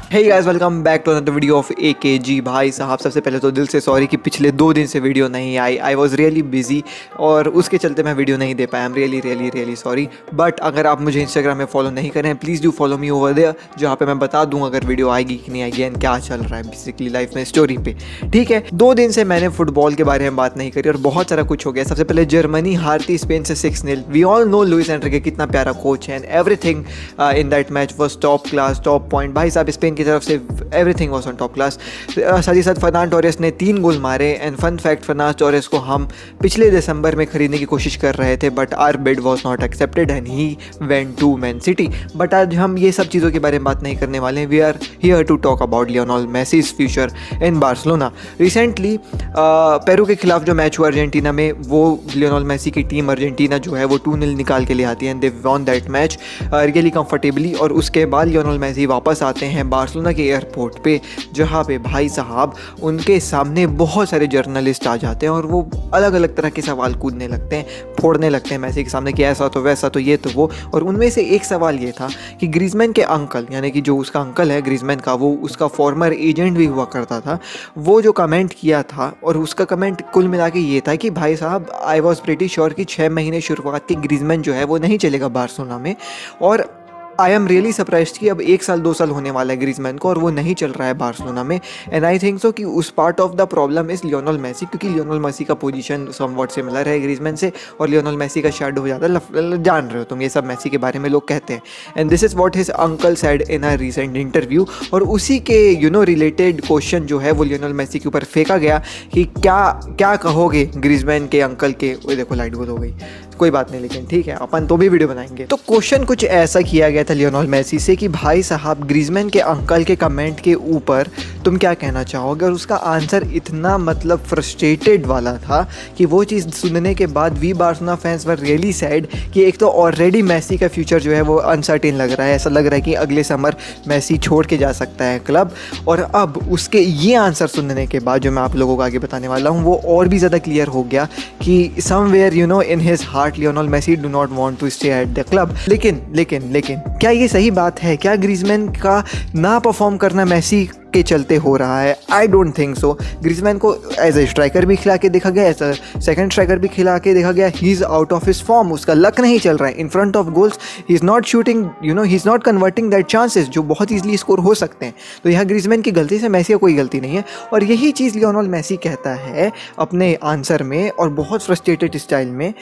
Hey guys, welcome back to another video of AKG। भाई साहब, सबसे पहले तो दिल से सॉरी कि पिछले 2 दिन से वीडियो नहीं आई वॉज रियली बिजी और उसके चलते मैं वीडियो नहीं दे पाया। I am really sorry. But अगर आप मुझे इंस्टाग्राम में फॉलो नहीं करें, please do follow me over there, जहाँ पे मैं बता दूँ अगर वीडियो आएगी कि नहीं आएगी एंड क्या चल रहा है बेसिकली लाइफ में, स्टोरी पे। ठीक है, 2 दिन से मैंने फुटबॉल के बारे में बात नहीं करी और बहुत सारा कुछ हो गया। सबसे पहले जर्मनी हारती स्पेन से 6-0। We all know Luis Enrique कितना प्यारा कोच है and everything in that match was top class, top point. भाई साहब, स्पेन की तरफ से everything was on top class. साथ ही साथ फर्नान टोरेस ने 3 गोल मारे and fun fact, Fernando Torres को हम पिछले दिसंबर में खरीदने की कोशिश कर रहे थे but our bid was not accepted and he went to Man City. But आज हम ये सब चीज़ों के बारे में बात नहीं करने वाले हैं। We are here to talk about Lionel Messi's future in Barcelona. Recently Peru के खिलाफ जो मैच हुआ अर्जेंटीना में, वो लियोनेल मेसी की टीम अर्जेंटीना जो है वो 2-0 निकाल के ले आती है and they won that match really comfortably. और उसके बाद लियोनेल मेसी वापस आते हैं बार्सिलोना के एयरपोर्ट पे, जहाँ पे भाई साहब उनके सामने बहुत सारे जर्नलिस्ट आ जाते हैं और वो अलग अलग तरह के सवाल कूदने लगते हैं, फोड़ने लगते हैं मेसी के सामने कि ऐसा तो वैसा तो ये तो वो। और उनमें से एक सवाल ये था कि ग्रीजमैन के अंकल, यानी कि जो उसका अंकल है ग्रीजमैन का, वो उसका फॉर्मर एजेंट भी हुआ करता था, वो जो कमेंट किया था और उसका कमेंट कुल मिला के ये था कि भाई साहब आई वॉज प्रीटी श्योर कि 6 महीने शुरुआत के ग्रीजमैन जो है वो नहीं चलेगा बार्सिलोना में। और आई एम रियली सरप्राइज कि अब 1 साल 2 साल होने वाला है ग्रीजमैन को और वो नहीं चल रहा है बार्सिलोना में। एंड आई थिंक सो कि उस part of the problem is Lionel Messi, क्योंकि लियोनेल मेसी का पोजीशन समवॉट सिमिलर है ग्रीजमैन से और लियोनेल मेसी का शैडो हो जाता है। जान रहे हो तुम, ये सब मेसी के बारे में लोग कहते हैं। And this is what his uncle said in a recent interview. और उसी के रिलेटेड क्वेश्चन जो है वो लियोनेल मेसी के ऊपर फेंका गया कि क्या कहोगे ग्रीजमैन के अंकल के। वो देखो लाइट गुल हो गई, कोई बात नहीं, लेकिन ठीक है, अपन तो भी वीडियो बनाएंगे। तो क्वेश्चन कुछ ऐसा किया गया था लियोनेल मेसी से कि भाई साहब ग्रीजमैन के अंकल के कमेंट के ऊपर तुम क्या कहना चाहोगे। और उसका आंसर इतना मतलब फ्रस्ट्रेटेड वाला था कि वो चीज़ सुनने के बाद we Barcelona fans were really sad कि एक तो ऑलरेडी मेसी का फ्यूचर जो है वो अनसर्टेन लग रहा है, ऐसा लग रहा है कि अगले समर मेसी छोड़ के जा सकता है क्लब। और अब उसके ये आंसर सुनने के बाद जो मैं आप लोगों को आगे बताने वाला हूँ वो और भी ज़्यादा क्लियर हो गया कि somewhere in his heart Lionel Messi do not want to stay at the club. लेकिन क्या ये सही बात है? क्या ग्रीजमैन का ना परफॉर्म करना मेसी के चलते हो रहा है? I don't think so. Griezmann को एज ए स्ट्राइकर भी खिला के देखा गया, एज अ सेकंड स्ट्राइकर भी खिला के देखा गया। He is out of his form, उसका लक नहीं चल रहा है in front of goals. He is not shooting, he is not converting that chances जो बहुत ईजिली स्कोर हो सकते हैं। तो यहाँ ग्रीजमैन की गलती से मेसी का कोई गलती नहीं है। और यही चीज़ लियोनेल मेसी कहता है अपने आंसर में और बहुत फ्रस्ट्रेटेड स्टाइल में,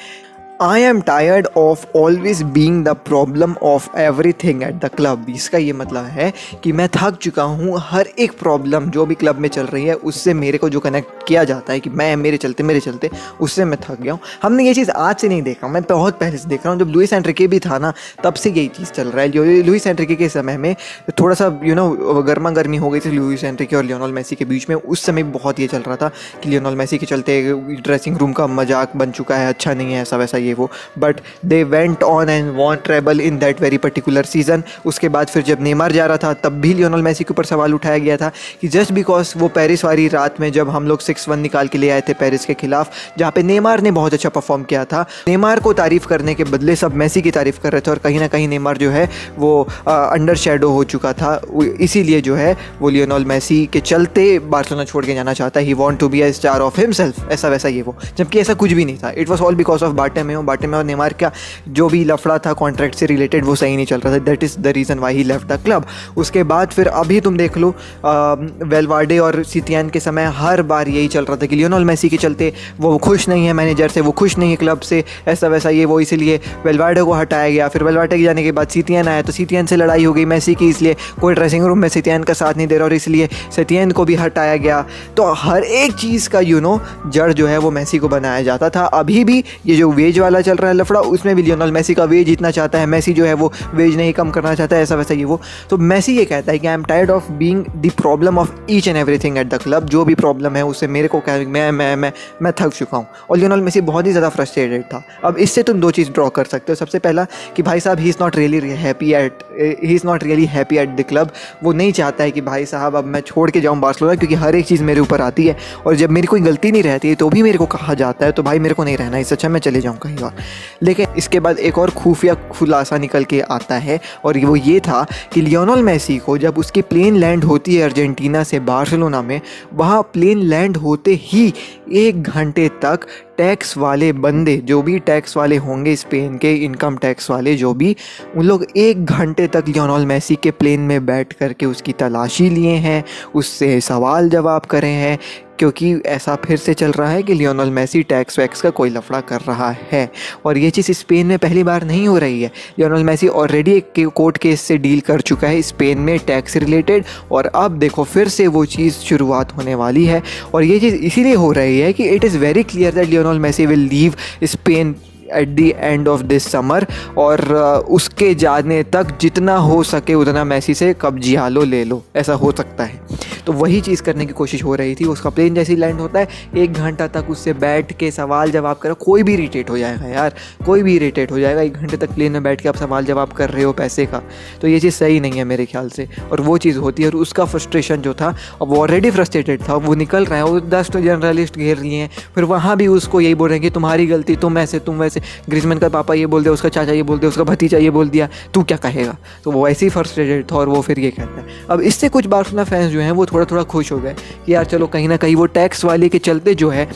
I am tired of always being the problem of everything at the club। इसका ये मतलब है कि मैं थक चुका हूँ हर एक प्रॉब्लम जो भी क्लब में चल रही है उससे मेरे को जो कनेक्ट किया जाता है कि मैं मेरे चलते उससे मैं थक गया हूँ। हमने ये चीज़ आज से नहीं देखा, मैं बहुत पहले से देख रहा हूँ। जब लुइस एनरिके भी था ना तब से यही चीज़ चल रहा है। लुइस एनरिके के समय में थोड़ा सा गर्मा गर्मी हो गई थी लुइस एनरिके और लियोनेल मेसी के बीच में। उस समय बहुत ये चल रहा था कि लियोनेल मेसी के चलते ड्रेसिंग रूम का मजाक बन चुका है, अच्छा नहीं है ऐसा वैसा ये वो। But they went on and won treble in that very particular season. उसके बाद फिर जब नेमार जा रहा था तब भी लियोनेल मेसी के ऊपर सवाल उठाया गया था कि जस्ट बिकॉज वो पेरिस वाली रात में जब हम लोग 6-1 निकाल के ले आए थे पेरिस के खिलाफ, जहाँ पे नेमार ने बहुत अच्छा परफॉर्म किया था, नेमार को तारीफ करने के बदले सब मेसी की तारीफ कर रहे थे और कहीं ना कहीं नेमार जो है वो अंडर शेडो हो चुका था। इसीलिए जो है वो लियोनेल मेसी के चलते बार्सिलोना छोड़ के जाना चाहता है। He want to be a star of himself, ऐसा वैसा ये वो, जबकि ऐसा कुछ भी नहीं था। It was all because of Bartomeu और नेमार का जो भी लफड़ा था कॉन्ट्रैक्ट से रिलेटेड वो सही नहीं चल रहा था। That is the reason why he left the club. उसके बाद फिर अभी तुम देख लो वेलवार्डे और सितियान के समय हर बार यही चल रहा था कि लियोनेल मेसी के चलते वो खुश नहीं है मैनेजर से, वो खुश नहीं है क्लब से, ऐसा वैसा ये वो, इसीलिए वेलवार्डे को हटाया गया। फिर वेलवार्डे के जाने के बाद सितियान आया तो सितियान से लड़ाई हो गई मेसी की, इसलिए कोई ड्रेसिंग रूम में सितियान का साथ नहीं दे रहा और इसलिए सितियान को भी हटाया गया। तो हर एक चीज़ का जड़ जो है वो मेसी को बनाया जाता था। अभी भी ये जो वेज वाला चल रहा है लफड़ा, उसमें भी लियोनेल मेसी का वेज इतना चाहता है, मेसी जो है वो वेज नहीं कम करना चाहता है, ऐसा वैसा ये वो। तो मेसी ये कहता है कि I am tired of being the problem of each and everything at the club. जो भी प्रॉब्लम है उससे मेरे को क्या, मैं थक चुका हूँ। और लियोनेल मेसी बहुत ही ज़्यादा फ्रस्ट्रेटेड था। अब इससे तुम 2 चीज़ ड्रॉ कर सकते हो। सबसे पहला कि भाई साहब he is not really happy at the club. वो नहीं चाहता है कि भाई साहब अब मैं छोड़ के जाऊँ बार्सिलोना, क्योंकि हर एक चीज़ मेरे ऊपर आती है और जब मेरी कोई गलती नहीं रहती है तो भी मेरे को कहा जाता है, तो भाई मेरे को नहीं रहना, इससे अच्छा मैं चले जाऊँ कहीं कहीं और। लेकिन इसके बाद एक और खुफिया खुलासा निकल के आता है और वो ये था कि लियोनेल मेसी को जब उसकी प्लेन लैंड होती है अर्जेंटीना से बार्सिलोना में, वहाँ प्लेन लैंड होते ही 1 घंटे तक टैक्स वाले बंदे, जो भी टैक्स वाले होंगे स्पेन के, इनकम टैक्स वाले जो भी, उन लोग 1 घंटे तक लियोनेल मेसी के प्लेन में बैठ करके उसकी तलाशी लिए हैं, उससे सवाल जवाब करे हैं, क्योंकि ऐसा फिर से चल रहा है कि लियोनेल मेसी टैक्स वैक्स का कोई लफड़ा कर रहा है। और ये चीज़ स्पेन में पहली बार नहीं हो रही है। लियोनेल मेसी ऑलरेडी एक कोर्ट केस से डील कर चुका है स्पेन में टैक्स रिलेटेड, और अब देखो फिर से वो चीज़ शुरुआत होने वाली है। और ये चीज़ इसीलिए हो रही है कि it is very clear that Lionel Messi will leave Spain at the end of this summer, और उसके जाने तक जितना हो सके उतना मेसी से कब्जिया ले लो, ऐसा हो सकता है। तो वही चीज़ करने की कोशिश हो रही थी। उसका प्लेन जैसे ही लैंड होता है 1 घंटा तक उससे बैठ के सवाल जवाब करो। कोई भी इरिटेट हो जाएगा यार, कोई भी इरिटेट हो जाएगा। 1 घंटे तक प्लेन में बैठ के आप सवाल जवाब कर रहे हो पैसे का, तो ये चीज़ सही नहीं है मेरे ख्याल से। और वो चीज़ होती है, और उसका फ्रस्ट्रेशन जो था, अब वो ऑलरेडी फ्रस्ट्रेटेड था, वो निकल रहा है, वो 10 तो जर्नलिस्ट घेर लिए हैं, फिर वहाँ भी उसको यही बोल रहे हैं कि तुम्हारी गलती, तुम ऐसे तुम वैसे। ग्रीजमैन का पापा ये बोल दिया, उसका चाचा ये बोल दिया, उसका भतीजा ये बोल दिया, तू क्या कहेगा। तो वो वैसे ही फ्रस्ट्रेटेड था, और वो फिर ये कहता है। अब इससे कुछ बार्सिलोना फैंस जो हैं वो थोड़ा थोड़ा खुश हो गए कि यार चलो कहीं ना कहीं वो टैक्स वाले के चलते जो है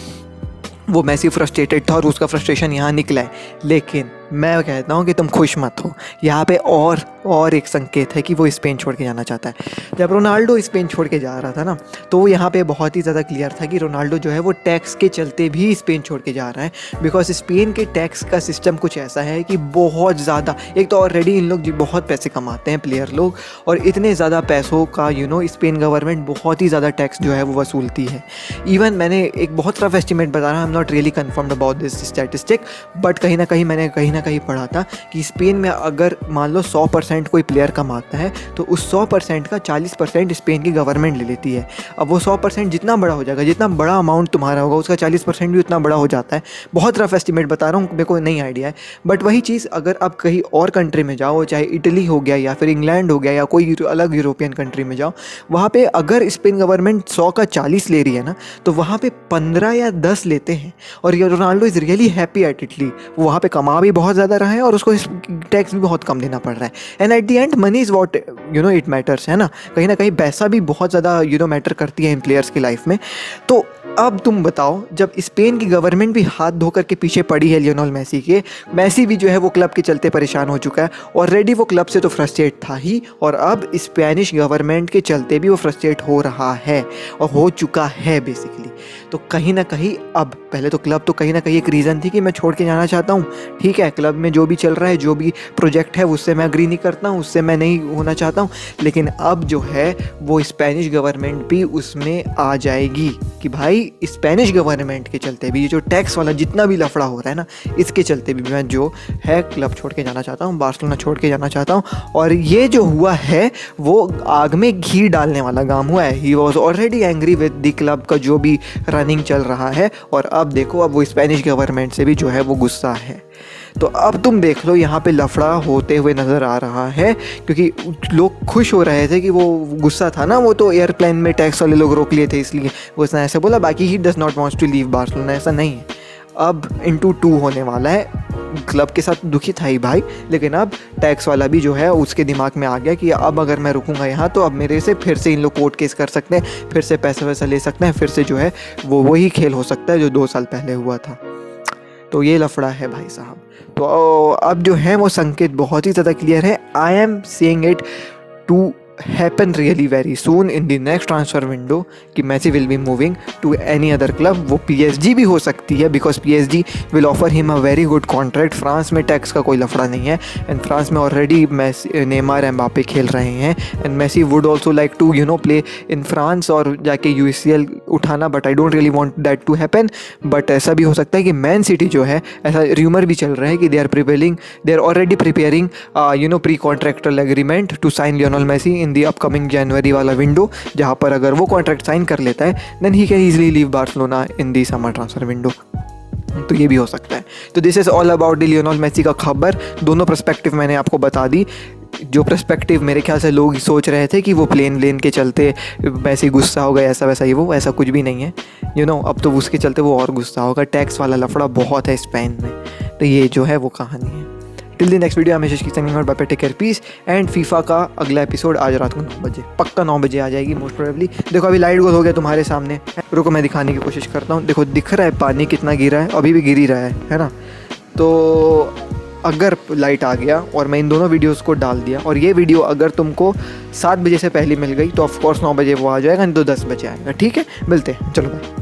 वो मेसी फ्रस्ट्रेटेड था और उसका फ्रस्ट्रेशन यहाँ निकला है। लेकिन मैं कहता हूँ कि तुम खुश मत हो, यहाँ पे और एक संकेत है कि वो स्पेन छोड़ के जाना चाहता है। जब रोनाल्डो स्पेन छोड़ के जा रहा था ना, तो वो यहाँ पे बहुत ही ज़्यादा क्लियर था कि रोनाल्डो जो है वो टैक्स के चलते भी स्पेन छोड़ के जा रहा है। बिकॉज स्पेन के टैक्स का सिस्टम कुछ ऐसा है कि बहुत ज़्यादा, एक तो ऑलरेडी इन लोग बहुत पैसे कमाते हैं प्लेयर लोग, और इतने ज़्यादा पैसों का स्पेन गवर्नमेंट बहुत ही ज़्यादा टैक्स जो है वो वसूलती है। इवन मैंने एक बहुत रफ एस्टिमेट बता रहा हूँ, I am not really confirmed about this statistic, but कहीं ना कहीं मैंने कहीं पढ़ा था कि स्पेन में अगर मान लो 100% कोई प्लेयर कमाता है, तो उस 100% का 40% स्पेन की गवर्नमेंट ले लेती है। अब वो 100% जितना बड़ा हो जाएगा, जितना बड़ा अमाउंट तुम्हारा होगा, उसका 40% भी उतना बड़ा हो जाता है। बहुत रफ एस्टिमेट बता रहा हूँ, मेरे को नहीं आइडिया है। बट वही चीज़ अगर आप कहीं और कंट्री में जाओ, चाहे इटली हो गया या फिर इंग्लैंड हो गया या कोई अलग यूरोपियन कंट्री में जाओ, वहाँ पे अगर स्पेन गवर्नमेंट 100 का 40 ले रही है ना, तो वहाँ पे 15 या 10 लेते हैं। और ये Ronaldo is really happy at Italy, वो वहाँ पे कमा भी बहुत ज़्यादा रहा है और उसको टैक्स भी बहुत कम देना पड़ रहा है। And eight the and money is what it matters, है ना कहीं पैसा भी बहुत ज़्यादा मैटर करती है इन प्लेयर्स की लाइफ में। तो अब तुम बताओ, जब स्पेन की गवर्नमेंट भी हाथ धो करके पीछे पड़ी है लियोनेल मेसी के, मेसी भी जो है वो क्लब के चलते परेशान हो चुका है। ऑलरेडी वो क्लब से तो फ्रस्ट्रेट था ही, और अब स्पेनिश गवर्नमेंट के चलते भी वो फ्रस्ट्रेट हो रहा है और हो चुका है बेसिकली। तो कहीं ना कहीं अब, पहले तो क्लब तो कहीं ना कहीं एक रीज़न थी कि मैं छोड़ के जाना चाहता हूँ, ठीक है, क्लब में जो भी चल रहा है, जो भी प्रोजेक्ट है उससे मैं अग्री नहीं करता हूँ, उससे मैं नहीं होना चाहता हूँ। लेकिन अब जो है वो स्पेनिश गवर्नमेंट भी उसमें आ जाएगी कि भाई स्पेनिश गवर्नमेंट के चलते भी, ये जो टैक्स वाला जितना भी लफड़ा हो रहा है ना, इसके चलते भी मैं जो है क्लब छोड़ के जाना चाहता हूँ, बार्सिलोना छोड़ के जाना चाहता हूँ। और ये जो हुआ है वो आग में घी डालने वाला काम हुआ है। He was already angry with the club का जो भी रनिंग चल रहा है, और अब देखो अब वो स्पेनिश गवर्नमेंट से भी जो है वो गुस्सा है। तो अब तुम देख लो यहाँ पे लफड़ा होते हुए नज़र आ रहा है, क्योंकि लोग खुश हो रहे थे कि वो गुस्सा था ना, वो तो एयरप्लेन में टैक्स वाले लोग रोक लिए थे इसलिए वो उसने ऐसे बोला, बाकी he does not wants to leave Barcelona, ऐसा नहीं है। अब into 2 होने वाला है। क्लब के साथ दुखी था ही भाई, लेकिन अब टैक्स वाला भी जो है उसके दिमाग में आ गया कि अब अगर मैं रुकूंगा यहाँ तो अब मेरे से फिर से इन लोग कोर्ट केस कर सकते हैं, फिर से पैसा वैसा ले सकते हैं, फिर से जो है वो वही खेल हो सकता है जो 2 साल पहले हुआ था। तो ये लफड़ा है भाई साहब। तो अब जो है वो संकेत बहुत ही ज़्यादा क्लियर है। I am saying it to happen really very soon in the next transfer window कि Messi will be moving to any other club. वो PSG भी हो सकती है, because PSG will offer him a very good contract. France में tax का कोई लफड़ा नहीं है, एंड फ्रांस में ऑलरेडी नेमार एम्बापे खेल रहे हैं, and Messi would also like to play in France और जाके UCL उठाना, but I don't really want that to happen. But ऐसा भी हो सकता है कि मैन सिटी जो है, ऐसा र्यूमर भी चल रहा है कि they are already preparing pre contractual agreement to sign Lionel Messi in the upcoming जनवरी वाला विंडो, जहाँ पर अगर वो कॉन्ट्रैक्ट साइन कर लेता है then he can easily leave Barcelona in the summer transfer window. तो ये भी हो सकता है। तो this is all about the Lionel Messi का खबर। दोनों पर्सपेक्टिव मैंने आपको बता दी। जो पर्सपेक्टिव मेरे ख्याल से लोग सोच रहे थे कि वो प्लेन के चलते वैसे गुस्सा हो गया, ऐसा वैसा ही, वो ऐसा कुछ भी नहीं है। अब तो उसके चलते वो और गुस्सा होगा। टैक्स वाला लफड़ा बहुत है स्पेन में। तो ये जो है वो कहानी है। टिल द नेक्स्ट वीडियो, हमेशा की संग और bye, take care, peace and FIFA का अगला एपिसोड आज रात को 9 बजे, पक्का 9 बजे आ जाएगी मोस्ट प्रोबेबली। देखो अभी लाइट गोल हो गया तुम्हारे सामने, रुको मैं दिखाने की कोशिश करता हूँ। देखो दिख रहा है पानी कितना गिरा है, अभी भी गिर ही रहा है ना। तो अगर लाइट आ गया और मैं इन दोनों वीडियोस को डाल दिया और ये वीडियो अगर तुमको 7 बजे से पहले मिल गई तो ऑफकोर्स 9 बजे वो आ जाएगा, नहीं तो 10 बजे आएगा। ठीक है, मिलते हैं, चलो बाय।